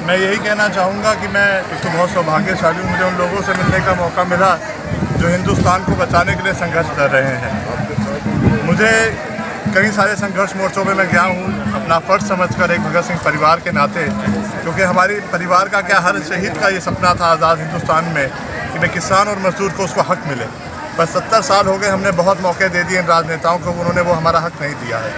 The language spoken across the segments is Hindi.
मैं यही कहना चाहूँगा कि मैं एक तो बहुत सौभाग्यशाली हूँ, मुझे उन लोगों से मिलने का मौका मिला जो हिंदुस्तान को बचाने के लिए संघर्ष कर रहे हैं। मुझे कई सारे संघर्ष मोर्चों में मैं गया हूँ अपना फ़र्ज़ समझकर एक भगत सिंह परिवार के नाते, क्योंकि हमारी परिवार का क्या हर शहीद का ये सपना था आज़ाद हिंदुस्तान में कि मैं किसान और मजदूर को उसको हक़ मिले। पर 70 साल हो गए, हमने बहुत मौके दे दिए इन राजनेताओं को, उन्होंने वो हमारा हक़ नहीं दिया है।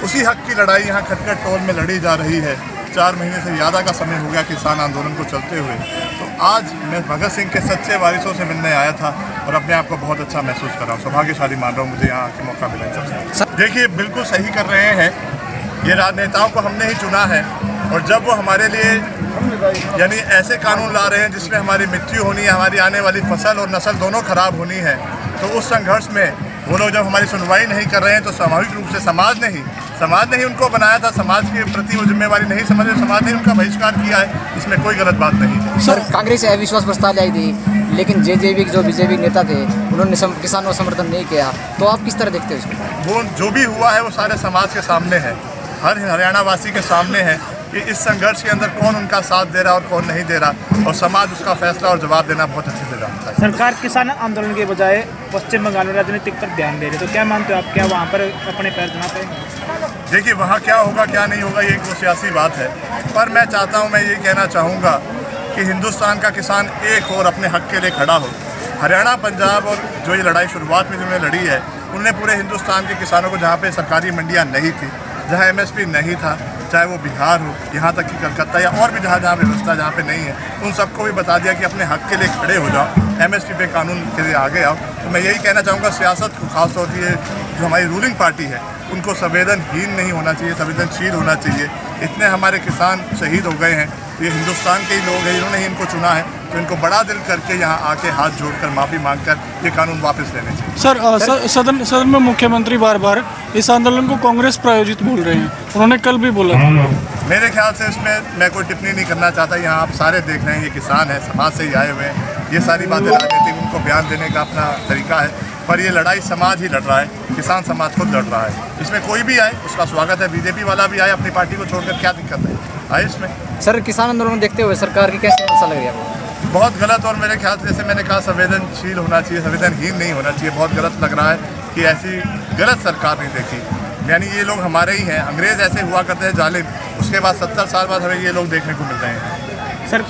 उसी हक़ की लड़ाई यहाँ खटखट टोल में लड़ी जा रही है। 4 महीने से ज़्यादा का समय हो गया किसान आंदोलन को चलते हुए। तो आज मैं भगत सिंह के सच्चे वारिसों से मिलने आया था और अपने आप को बहुत अच्छा महसूस कर रहा हूँ, सौभाग्यशाली मान रहा हूँ मुझे यहाँ आके मौका मिला। सबसे देखिए, बिल्कुल सही कर रहे हैं, ये राजनेताओं को हमने ही चुना है और जब वो हमारे लिए यानी ऐसे कानून ला रहे हैं जिसमें हमारी मृत्यु होनी है, हमारी आने वाली फसल और नस्ल दोनों खराब होनी है, तो उस संघर्ष में वो लोग जब हमारी सुनवाई नहीं कर रहे हैं तो स्वाभाविक रूप से समाज ने ही उनको बनाया था, समाज के प्रति वो जिम्मेवारी नहीं समझ रहे, समाज ने उनका बहिष्कार किया है, इसमें कोई गलत बात नहीं। सर, कांग्रेस अविश्वास प्रस्ताव लाई थी, लेकिन जेजेपी जो बीजेपी नेता थे उन्होंने किसानों का समर्थन नहीं किया, तो आप किस तरह देखते हो इसको? वो जो भी हुआ है वो सारे समाज के सामने है, हर हरियाणा वासी के सामने है कि इस संघर्ष के अंदर कौन उनका साथ दे रहा और कौन नहीं दे रहा, और समाज उसका फैसला और जवाब देना बहुत अच्छे से जानता है। सरकार किसान आंदोलन के बजाय पश्चिम बंगाल में राजनीतिक पर ध्यान दे रहे, तो क्या मानते हो आप, क्या वहाँ पर अपने पैर जमा पाएंगे? देखिए, वहाँ क्या होगा क्या नहीं होगा ये एक तो सियासी बात है, पर मैं चाहता हूँ, मैं ये कहना चाहूँगा कि हिंदुस्तान का किसान एक और अपने हक़ के लिए खड़ा हो। हरियाणा, पंजाब और जो ये लड़ाई शुरुआत में जिन्होंने लड़ी है, उन्होंने पूरे हिंदुस्तान के किसानों को, जहाँ पे सरकारी मंडियाँ नहीं थी, जहाँ MSP नहीं था, चाहे वो बिहार हो, यहाँ तक कि कलकत्ता या और भी जहाँ व्यवस्था जहाँ पे नहीं है, उन सबको भी बता दिया कि अपने हक़ के लिए खड़े हो जाओ, MSP पे कानून के लिए आगे आओ। तो मैं यही कहना चाहूँगा, सियासत को खासतौर पर जो हमारी रूलिंग पार्टी है उनको संवेदनहीन नहीं होना चाहिए, संवेदनशील होना चाहिए। इतने हमारे किसान शहीद हो गए हैं, ये हिंदुस्तान के ही लोग हैं, इन्होंने ही इनको चुना है, तो इनको बड़ा दिल करके यहाँ आके हाथ जोड़कर माफ़ी मांगकर ये कानून वापस लेने चाहिए। सर, सदन में मुख्यमंत्री बार बार इस आंदोलन को कांग्रेस प्रायोजित बोल रहे हैं, उन्होंने कल भी बोला। मेरे ख्याल से इसमें मैं कोई टिप्पणी नहीं करना चाहता। यहाँ आप सारे देख रहे हैं, ये किसान है, समाज से ही आए हुए हैं, ये सारी बातें राजनीतिक उनको बयान देने का अपना तरीका है, पर ये लड़ाई समाज ही लड़ रहा है, किसान समाज खुद लड़ रहा है। इसमें कोई भी आए उसका स्वागत है, बीजेपी वाला भी आए, अपनी पार्टी को छोड़कर क्या दिक्कत है, आए इसमें। सर, किसान आंदोलन देखते हुए सरकार की कैसे मंशा लग रही है आपको? बहुत गलत, और मेरे ख्याल से जैसे मैंने कहा, संवेदनशील होना चाहिए, संवेदनहीन नहीं होना चाहिए। बहुत गलत लग रहा है कि ऐसी गलत सरकार नहीं देखी, यानी ये लोग हमारे ही हैं। अंग्रेज़ ऐसे हुआ करते हैं जालिम, उसके बाद 70 साल बाद हमें ये लोग देखने को मिल रहे हैं। सर,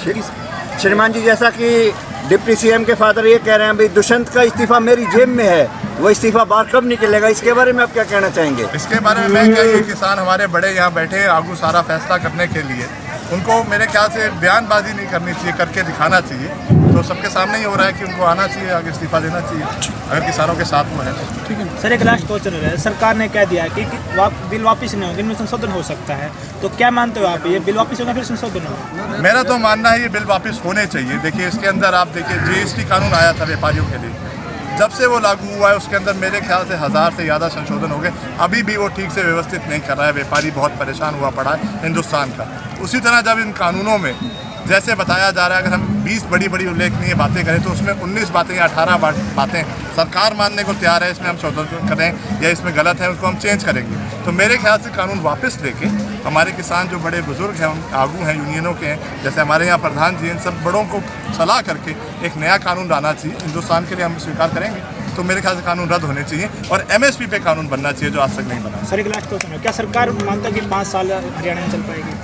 श्रीमान जी, जैसा कि डिप्टी CM के फादर ये कह रहे हैं भाई दुष्यंत का इस्तीफा मेरी जेब में है, वो इस्तीफा बाहर कब निकलेगा, इसके बारे में आप क्या कहना चाहेंगे? इसके बारे में मैं क्या, ये किसान हमारे बड़े यहाँ बैठे हैं आगू सारा फैसला करने के लिए, उनको मेरे ख्याल से बयानबाजी नहीं करनी चाहिए, करके दिखाना चाहिए। तो सबके सामने ही हो रहा है कि उनको आना चाहिए, आगे इस्तीफा देना चाहिए अगर किसानों के साथ में है। ठीक है सर, एक लास्ट क्वेश्चन है, सरकार ने कह दिया कि बिल वापस नहीं होगा, इनमें संशोधन हो सकता है, तो क्या मानते हो आप, ये बिल वापस होगा फिर संशोधन होगा? मेरा तो मानना है ये बिल वापस होने चाहिए। देखिए, इसके अंदर आप देखिए, GST कानून आया था व्यापारियों के लिए, जब से वो लागू हुआ है उसके अंदर मेरे ख्याल से 1000 से ज़्यादा संशोधन हो गए, अभी भी वो ठीक से व्यवस्थित नहीं कर रहा है, व्यापारी बहुत परेशान हुआ पड़ा है हिंदुस्तान का। उसी तरह जब इन कानूनों में जैसे बताया जा रहा है, अगर हम 20 बड़ी बड़ी उल्लेखनीय बातें करें तो उसमें 19 बातें या 18 बातें सरकार मानने को तैयार है, इसमें हम संशोधन करें या इसमें गलत है उसको हम चेंज करेंगे। तो मेरे ख्याल से कानून वापस लेके हमारे किसान जो बड़े बुजुर्ग हैं, आगू हैं, यूनियनों के हैं, जैसे हमारे यहाँ प्रधान जी, इन सब बड़ों को सलाह करके एक नया कानून लाना चाहिए हिंदुस्तान के लिए, हम स्वीकार करेंगे। तो मेरे ख्याल से कानून रद्द होने चाहिए और MSP पे कानून बनना चाहिए जो आज तक नहीं बना। सर, एक लास्ट क्वेश्चन है, क्या सरकार मानता है कि 5 साल हरियाणा में चल पाएगी?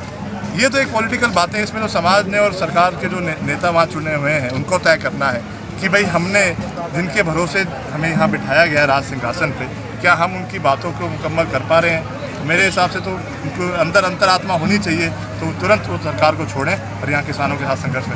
ये तो एक पॉलिटिकल बातें, इसमें तो समाज ने और सरकार के जो नेता वहाँ चुने हुए हैं उनको तय करना है कि भाई हमने जिनके भरोसे हमें यहाँ बिठाया गया राज सिंहासन पे, क्या हम उनकी बातों को मुकम्मल कर पा रहे हैं? मेरे हिसाब से तो उनको अंदर अंतरात्मा होनी चाहिए, तो तुरंत वो सरकार को छोड़ें और यहाँ किसानों के साथ संघर्ष में